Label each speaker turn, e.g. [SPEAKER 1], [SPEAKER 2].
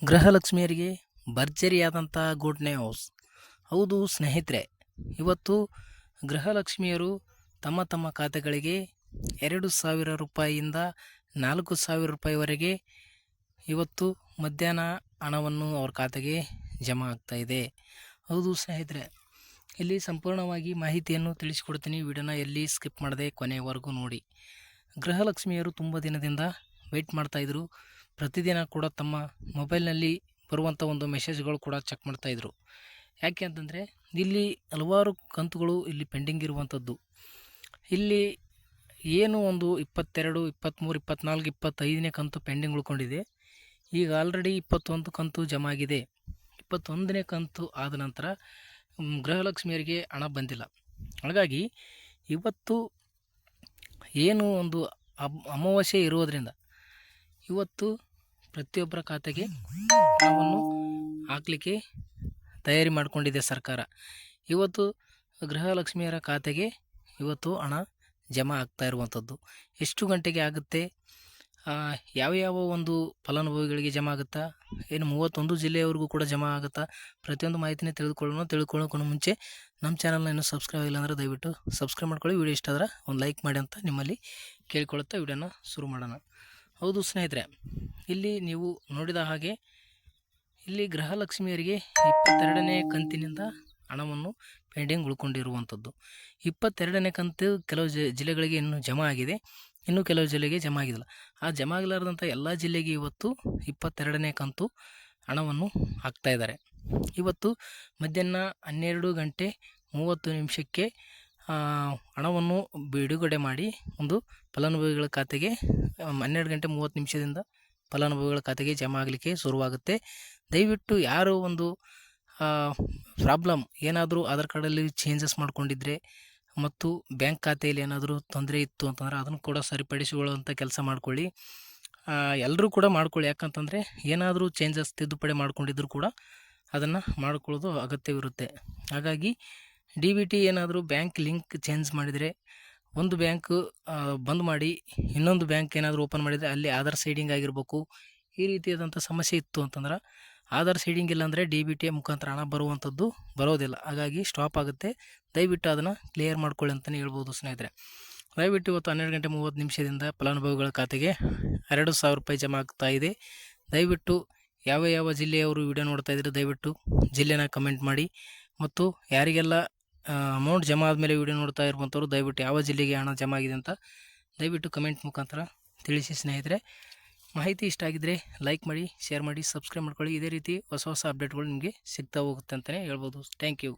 [SPEAKER 1] ಗೃಹಲಕ್ಷ್ಮಿಯರಿಗೆ ಭರ್ಜರಿಯಾದಂಥ good news. ಹೌದು ಸ್ನೇಹಿತರೆ, ಇವತ್ತು ಗೃಹಲಕ್ಷ್ಮಿಯರು ತಮ್ಮ ತಮ್ಮ ಖಾತೆಗಳಿಗೆ 2,000 ರೂಪಾಯಿಯಿಂದ 4,000 ರೂಪಾಯಿವರೆಗೆ ಇವತ್ತು ಮಧ್ಯಾಹ್ನ ಹಣವನ್ನು ಅವ್ರ ಖಾತೆಗೆ ಜಮಾ ಆಗ್ತಾ ಇದೆ. ಹೌದು ಸ್ನೇಹಿತರೆ, ಇಲ್ಲಿ ಸಂಪೂರ್ಣವಾಗಿ ಮಾಹಿತಿಯನ್ನು ತಿಳಿಸಿಕೊಡ್ತೀನಿ. ವಿಡಿಯೋನ ಎಲ್ಲಿ ಸ್ಕಿಪ್ ಮಾಡದೆ ಕೊನೆಯವರೆಗೂ ನೋಡಿ. ಗೃಹಲಕ್ಷ್ಮಿಯರು ತುಂಬ ದಿನದಿಂದ ವೆಯ್ಟ್ ಮಾಡ್ತಾಯಿದ್ರು. ಪ್ರತಿದಿನ ಕೂಡ ತಮ್ಮ ಮೊಬೈಲ್ನಲ್ಲಿ ಬರುವಂಥ ಒಂದು ಮೆಸೇಜ್ಗಳು ಕೂಡ ಚೆಕ್ ಮಾಡ್ತಾಯಿದ್ರು. ಯಾಕೆ ಅಂತಂದರೆ ಇಲ್ಲಿ ಹಲವಾರು ಕಂತುಗಳು ಇಲ್ಲಿ ಪೆಂಡಿಂಗ್ ಇರುವಂಥದ್ದು. ಇಲ್ಲಿ ಏನು ಒಂದು 22, 23, 24, 25ನೇ ಕಂತು ಪೆಂಡಿಂಗ್ ಉಳ್ಕೊಂಡಿದೆ. ಈಗ ಆಲ್ರೆಡಿ 21 ಕಂತು ಜಮಾ ಆಗಿದೆ. 21ನೇ ಕಂತು ಆದ ನಂತರ ಗೃಹಲಕ್ಷ್ಮಿಯರಿಗೆ ಹಣ ಬಂದಿಲ್ಲ. ಹಾಗಾಗಿ ಇವತ್ತು ಏನು ಒಂದು ಅಮಾವಾಸ್ಯೆ ಇರೋದರಿಂದ ಇವತ್ತು ಪ್ರತಿಯೊಬ್ಬರ ಖಾತೆಗೆ ಹಣವನ್ನು ಹಾಕಲಿಕ್ಕೆ ತಯಾರಿ ಮಾಡಿಕೊಂಡಿದೆ ಸರ್ಕಾರ. ಇವತ್ತು ಗೃಹಲಕ್ಷ್ಮಿಯರ ಖಾತೆಗೆ ಇವತ್ತು ಹಣ ಜಮಾ ಆಗ್ತಾ ಇರುವಂಥದ್ದು. ಎಷ್ಟು ಗಂಟೆಗೆ ಆಗುತ್ತೆ, ಯಾವ ಒಂದು ಫಲಾನುಭವಿಗಳಿಗೆ ಜಮಾ ಆಗುತ್ತಾ, ಏನು 31 ಜಿಲ್ಲೆಯವರೆಗೂ ಕೂಡ ಜಮಾ ಆಗುತ್ತಾ, ಪ್ರತಿಯೊಂದು ಮಾಹಿತಿನೇ ತಿಳ್ಕೊಳ್ಳೋಕ್ಕೂ ಮುಂಚೆ ನಮ್ಮ ಚಾನಲ್ನ ಇನ್ನೂ ಸಬ್ಸ್ಕ್ರೈಬ್ ಇಲ್ಲ ಅಂದರೆ ದಯವಿಟ್ಟು ಸಬ್ಸ್ಕ್ರೈಬ್ ಮಾಡ್ಕೊಳ್ಳಿ. ವಿಡಿಯೋ ಇಷ್ಟ ಆದರೆ ಒಂದು ಲೈಕ್ ಮಾಡಿ ಅಂತ ನಿಮ್ಮಲ್ಲಿ ಕೇಳಿಕೊಳ್ಳುತ್ತಾ ವಿಡಿಯೋನ ಶುರು ಮಾಡೋಣ. ಹೌದು ಸ್ನೇಹಿತರೆ, ಇಲ್ಲಿ ನೀವು ನೋಡಿದ ಹಾಗೆ ಇಲ್ಲಿ ಗೃಹಲಕ್ಷ್ಮಿಯರಿಗೆ 22ನೇ ಕಂತಿನಿಂದ ಹಣವನ್ನು ಪೆಂಡಿಂಗ್ ಉಳ್ಕೊಂಡಿರುವಂಥದ್ದು. 22ನೇ ಕಂತು ಕೆಲವು ಜಿಲ್ಲೆಗಳಿಗೆ ಇನ್ನೂ ಜಮಾ ಆಗಿದೆ, ಇನ್ನೂ ಕೆಲವು ಜಿಲ್ಲೆಗೆ ಜಮಾ ಆಗಿಲ್ಲ. ಆ ಜಮಾ ಆಗಲಾರ್ದಂಥ ಎಲ್ಲ ಜಿಲ್ಲೆಗೆ ಇವತ್ತು 22ನೇ ಕಂತು ಹಣವನ್ನು ಹಾಕ್ತಾ ಇದ್ದಾರೆ. ಇವತ್ತು ಮಧ್ಯಾಹ್ನ 12:30 ಹಣವನ್ನು ಬಿಡುಗಡೆ ಮಾಡಿ ಒಂದು ಫಲಾನುಭವಿಗಳ ಖಾತೆಗೆ 12:30 ಫಲಾನುಭವಿಗಳ ಖಾತೆಗೆ ಜಮಾ ಆಗಲಿಕ್ಕೆ ಶುರುವಾಗುತ್ತೆ. ದಯವಿಟ್ಟು ಯಾರು ಒಂದು ಪ್ರಾಬ್ಲಮ್ ಏನಾದರೂ ಆಧಾರ್ ಕಾರ್ಡಲ್ಲಿ ಚೇಂಜಸ್ ಮಾಡ್ಕೊಂಡಿದ್ರೆ ಮತ್ತು ಬ್ಯಾಂಕ್ ಖಾತೆಯಲ್ಲಿ ಏನಾದರೂ ತೊಂದರೆ ಇತ್ತು ಅಂತಂದರೆ ಅದನ್ನು ಕೂಡ ಸರಿಪಡಿಸಿಕೊಳ್ಳುವಂಥ ಕೆಲಸ ಮಾಡ್ಕೊಳ್ಳಿ. ಎಲ್ಲರೂ ಕೂಡ ಮಾಡ್ಕೊಳ್ಳಿ. ಯಾಕಂತಂದರೆ ಏನಾದರೂ ಚೇಂಜಸ್ ತಿದ್ದುಪಡಿ ಮಾಡ್ಕೊಂಡಿದ್ರು ಕೂಡ ಅದನ್ನು ಮಾಡ್ಕೊಳ್ಳೋದು ಅಗತ್ಯವಿರುತ್ತೆ. ಹಾಗಾಗಿ DBT ಏನಾದರೂ ಬ್ಯಾಂಕ್ ಲಿಂಕ್ ಚೇಂಜ್ ಮಾಡಿದರೆ, ಒಂದು ಬ್ಯಾಂಕ್ ಬಂದ್ ಮಾಡಿ ಇನ್ನೊಂದು ಬ್ಯಾಂಕ್ ಏನಾದರೂ ಓಪನ್ ಮಾಡಿದರೆ ಅಲ್ಲಿ ಆಧಾರ್ ಸೀಡಿಂಗ್ ಆಗಿರಬೇಕು. ಈ ರೀತಿಯಾದಂಥ ಸಮಸ್ಯೆ ಇತ್ತು ಅಂತಂದ್ರೆ ಆಧಾರ್ ಸೀಡಿಂಗ್ ಇಲ್ಲ DBT ಮುಖಾಂತರ ಹಣ ಬರೋದಿಲ್ಲ. ಹಾಗಾಗಿ ಸ್ಟಾಪ್ ಆಗುತ್ತೆ. ದಯವಿಟ್ಟು ಅದನ್ನು ಕ್ಲಿಯರ್ ಮಾಡ್ಕೊಳ್ಳಿ ಅಂತಲೇ ಹೇಳ್ಬೋದು ಸ್ನೇಹಿತರೆ. ದಯವಿಟ್ಟು ಇವತ್ತು 12:30 ಫಲಾನುಭವಿಗಳ ಖಾತೆಗೆ 2,000 ರೂಪಾಯಿ ಜಮಾ ಆಗ್ತಾ ಇದೆ. ದಯವಿಟ್ಟು ಯಾವ ಜಿಲ್ಲೆಯವರು ವಿಡಿಯೋ ನೋಡ್ತಾ ಇದ್ರೆ ದಯವಿಟ್ಟು ಜಿಲ್ಲೆನ ಕಮೆಂಟ್ ಮಾಡಿ. ಮತ್ತು ಯಾರಿಗೆಲ್ಲ ಅಮೌಂಟ್ ಜಮಾ ಆದಮೇಲೆ ವಿಡಿಯೋ ನೋಡ್ತಾ ಇರುವಂಥವ್ರು ದಯವಿಟ್ಟು ಯಾವ ಜಿಲ್ಲೆಗೆ ಹಣ ಜಮಾ ಆಗಿದೆ ಅಂತ ದಯವಿಟ್ಟು ಕಮೆಂಟ್ ಮುಖಾಂತರ ತಿಳಿಸಿ ಸ್ನೇಹಿತರೆ. ಮಾಹಿತಿ ಇಷ್ಟ ಆಗಿದ್ದರೆ ಲೈಕ್ ಮಾಡಿ, ಶೇರ್ ಮಾಡಿ, ಸಬ್ಸ್ಕ್ರೈಬ್ ಮಾಡ್ಕೊಳ್ಳಿ. ಇದೇ ರೀತಿ ಹೊಸ ಅಪ್ಡೇಟ್ಗಳು ನಿಮಗೆ ಸಿಗ್ತಾ ಹೋಗುತ್ತೆ ಅಂತಲೇ ಹೇಳ್ಬೋದು. Thank you.